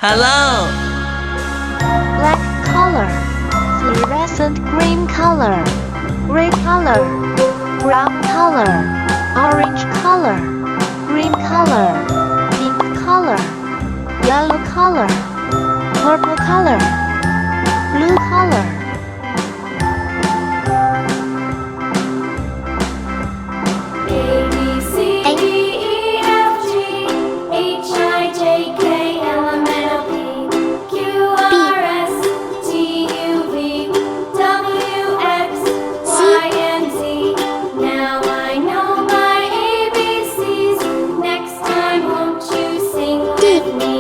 Hello. Black color, fluorescent green color, gray color, brown color, orange color, green color, pink color, yellow color, purple color, blue color. A B C D E F G H I J K L M N O P Q R S T U V W X Y and Z. Now I know my ABCs. Next time, won't you sing with me?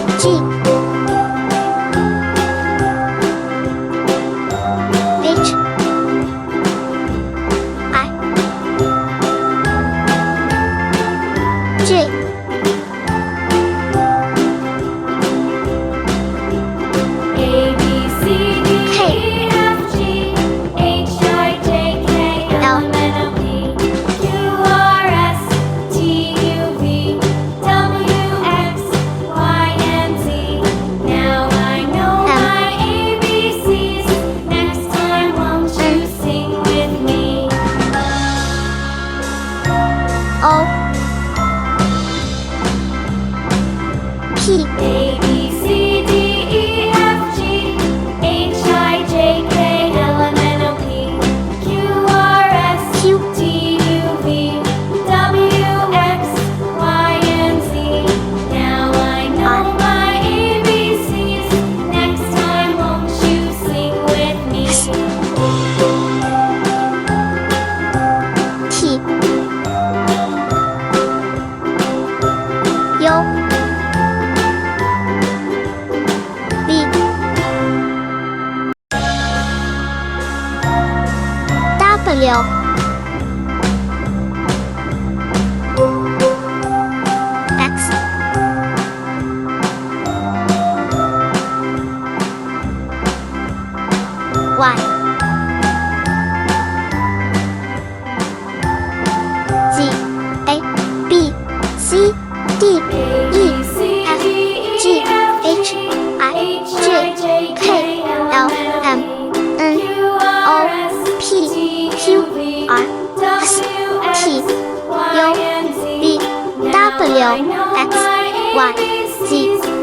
T U W X Y Z A B C D E F G H I J K L M N O P Q R S T U V W X Y Z